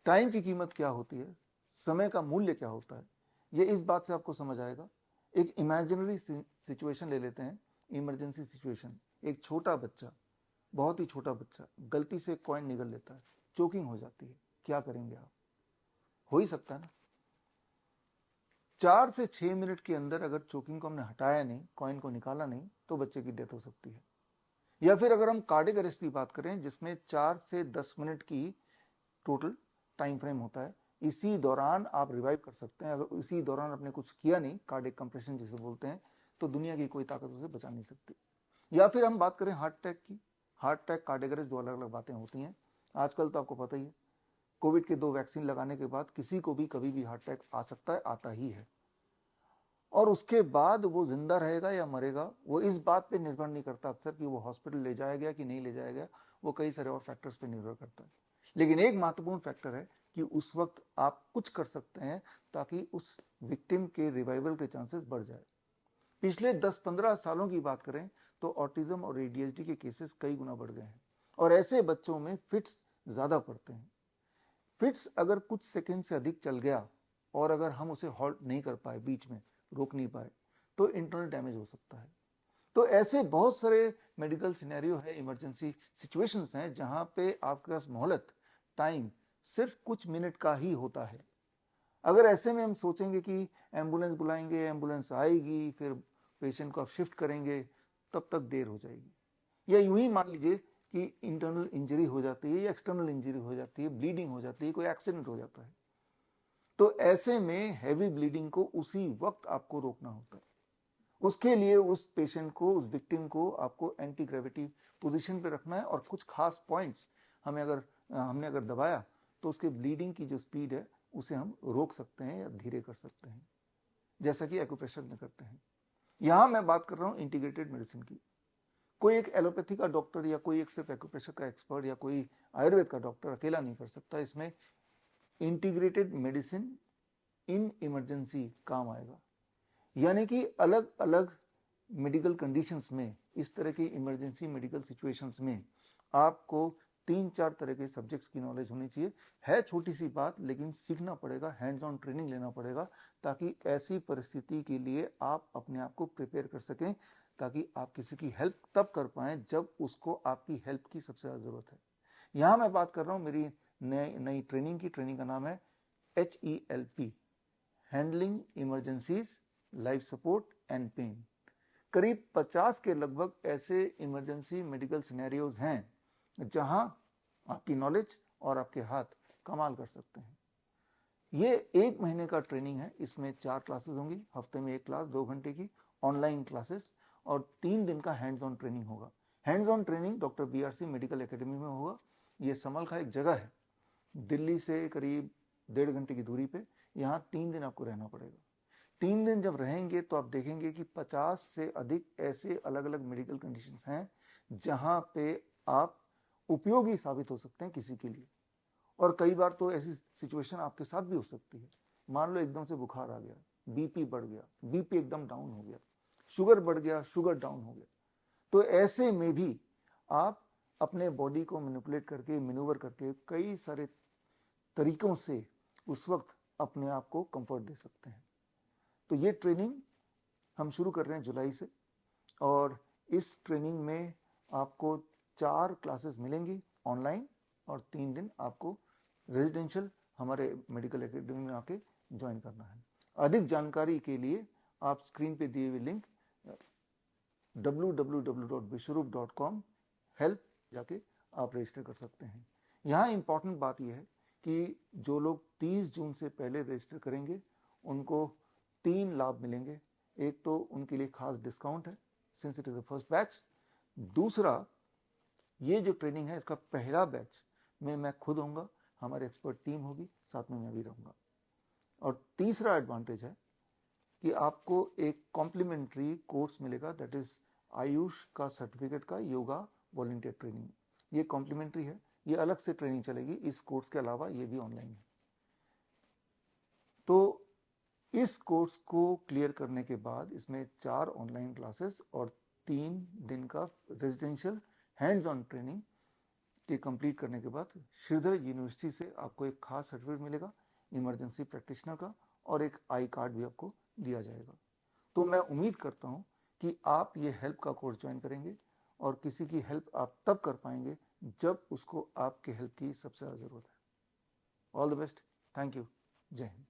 Time की कीमत क्या होती है, समय का मूल्य क्या होता है, ये इस बात से आपको समझ आएगा। एक इमेजिनरी सिचुएशन ले लेते हैं, इमरजेंसी सिचुएशन। एक छोटा बच्चा, बहुत ही छोटा बच्चा गलती से कॉइन निगल लेता है, चोकिंग हो जाती है, क्या करेंगे आप? हो ही सकता है ना। 4 से 6 मिनट के अंदर अगर चोकिंग को हमने हटाया नहीं, कॉइन को निकाला नहीं, तो बच्चे की डेथ हो सकती है। या फिर अगर हम कार्डियक अरेस्ट की बात करें, जिसमें 4 से 10 मिनट की टोटल टाइम फ्रेम होता है, इसी दौरान आप रिवाइव कर सकते हैं। अगर इसी दौरान आपने कुछ किया नहीं, कार्डियक कंप्रेशन जिसे बोलते हैं, तो दुनिया की कोई ताकत उसे बचा नहीं सकती। या फिर हम बात करें हार्ट अटैक की। हार्ट अटैक, कार्डियक अरेस्ट, दो अलग अलग बातें होती हैं। आजकल तो आपको पता ही है, कोविड के 2 वैक्सीन लगाने के बाद किसी को भी कभी भी हार्ट अटैक आ सकता है, आता ही है। और उसके बाद वो जिंदा रहेगा या मरेगा, वो इस बात पे निर्भर नहीं करता अक्सर कि वो हॉस्पिटल ले जाया गया कि नहीं ले जाया गया, वो कई सारे और फैक्टर्स पे निर्भर करता है। लेकिन एक महत्वपूर्ण फैक्टर है कि उस वक्त आप कुछ कर सकते हैं ताकि उस विक्टिम के रिवाइवल के चांसेस बढ़ जाए। पिछले 10-15 सालों की बात करें तो ऑटिज्म और एडीएचडी के केसेस कई गुना बढ़ गए हैं, और ऐसे बच्चों में फिट्स ज्यादा पड़ते हैं। फिट्स अगर कुछ सेकंड से अधिक चल गया और अगर हम उसे हॉल्ट नहीं कर पाए, बीच में रोक नहीं पाए, तो इंटरनल डैमेज हो सकता है। तो ऐसे बहुत सारे मेडिकल सिनेरियो है, इमरजेंसी सिचुएशंस हैं, जहां पे आपके पास मोहलत, टाइम सिर्फ कुछ मिनट का ही होता है। अगर ऐसे में हम सोचेंगे कि एम्बुलेंस बुलाएंगे, एम्बुलेंस आएगी, फिर पेशेंट को आप शिफ्ट करेंगे, तब तक देर हो जाएगी। या यूं ही मान लीजिए कि इंटरनल इंजरी हो जाती है या एक्सटर्नल इंजरी हो जाती है, ब्लीडिंग हो जाती है, कोई एक्सीडेंट हो जाता है, तो ऐसे में हैवी ब्लीडिंग को उसी वक्त आपको रोकना होता है। उसके लिए उस पेशेंट को, उस विक्टिम को आपको एंटी ग्रेविटी पोजीशन पे रखना है, और कुछ खास पॉइंट्स हमने अगर दबाया तो उसके ब्लीडिंग की जो स्पीड है उसे हम रोक सकते हैं या धीरे कर सकते हैं, जैसा कि एक्यूप्रेशर में करते हैं। यहां मैं बात कर रहा हूं इंटीग्रेटेड मेडिसिन की। कोई एक एलोपैथी का डॉक्टर या कोई एक सिर्फ एक्यूप्रेशर का एक्सपर्ट या कोई आयुर्वेद का डॉक्टर अकेला नहीं कर सकता। इसमें इंटीग्रेटेड मेडिसिन इन इमरजेंसी काम आएगा। यानी कि अलग अलग मेडिकल कंडीशंस में, इस तरह की इमरजेंसी मेडिकल सिचुएशंस में आपको 3-4 तरह के सब्जेक्ट्स की नॉलेज होनी चाहिए। है छोटी सी बात, लेकिन सीखना पड़ेगा, हैंड्स ऑन ट्रेनिंग लेना पड़ेगा, ताकि ऐसी परिस्थिति के लिए आप अपने आप को प्रिपेयर कर सकें, ताकि आप किसी की हेल्प तब कर पाएं जब उसको आपकी हेल्प की सबसे ज्यादा जरूरत है। यहां मैं बात कर रहा हूं मेरी नई ट्रेनिंग की। ट्रेनिंग का नाम है HELP, handling emergencies, life support and pain. करीब 50 के लगभग ऐसे इमरजेंसी मेडिकल सिनेरियोज हैं जहां आपकी नॉलेज और आपके हाथ कमाल कर सकते हैं। ये 1 महीने का ट्रेनिंग है। इसमें 4 क्लासेस होंगी, हफ्ते में 1 क्लास 2 घंटे की ऑनलाइन क्लासेस, और 3 दिन का हैंड्स ऑन ट्रेनिंग होगा। Hands on training doctor BRC medical academy में होगा। ये समल का एक जगह है, दिल्ली से करीब 1.5 घंटे की दूरी पे। यहाँ 3 दिन आपको रहना पड़ेगा। 3 दिन जब रहेंगे तो आप देखेंगे कि 50 से अधिक ऐसे अलग अलग मेडिकल कंडीशंस हैं जहां पे आप उपयोगी साबित हो सकते हैं किसी के लिए। और कई बार तो ऐसी सिचुएशन आपके साथ भी हो सकती है। मान लो एकदम से बुखार आ गया, बीपी बढ़ गया, बीपी एकदम डाउन हो गया, शुगर बढ़ गया, शुगर डाउन हो गया, तो ऐसे में भी आप अपने बॉडी को मैनिपुलेट करके, मैन्यूवर करके, कई सारे तरीकों से उस वक्त अपने आप को कंफर्ट दे सकते हैं। तो ये ट्रेनिंग हम शुरू कर रहे हैं जुलाई से, और इस ट्रेनिंग में आपको 4 क्लासेस मिलेंगी ऑनलाइन, और 3 दिन आपको रेजिडेंशियल हमारे मेडिकल एकेडमी में आके ज्वाइन करना है। अधिक जानकारी के लिए आप स्क्रीन पे दिए हुए लिंक www.vishwarup.com हेल्प जाके आप रजिस्टर कर सकते हैं। यहाँ इंपॉर्टेंट बात यह है कि जो लोग 30 जून से पहले रजिस्टर करेंगे उनको 3 लाभ मिलेंगे। एक तो उनके लिए खास डिस्काउंट है since it is the first batch. दूसरा, ये जो ट्रेनिंग है इसका पहला बैच में मैं खुद होऊंगा, हमारी एक्सपर्ट टीम होगी, साथ में मैं भी रहूंगा। और तीसरा एडवांटेज है कि आपको एक कॉम्प्लीमेंट्री कोर्स मिलेगा, दैट इज आयुष का सर्टिफिकेट का योगा वॉलंटियर ट्रेनिंग। ये कॉम्प्लीमेंट्री है, ये अलग से ट्रेनिंग चलेगी इस कोर्स के अलावा, ये भी ऑनलाइन है। तो इस कोर्स को क्लियर करने के बाद इसमें 4 ऑनलाइन क्लासेस और 3 दिन का रेजिडेंशियल हैंड्स ऑन ट्रेनिंग ये कंप्लीट करने के बाद श्रीधर यूनिवर्सिटी से आपको एक खास सर्टिफिकेट मिलेगा इमरजेंसी प्रैक्टिशनर का, और एक आई कार्ड भी आपको दिया जाएगा। तो मैं उम्मीद करता हूँ कि आप ये हेल्प का कोर्स ज्वाइन करेंगे, और किसी की हेल्प आप तब कर पाएंगे जब उसको आपके हेल्प की सबसे ज़्यादा ज़रूरत है। All the best, thank you, जय हिंद।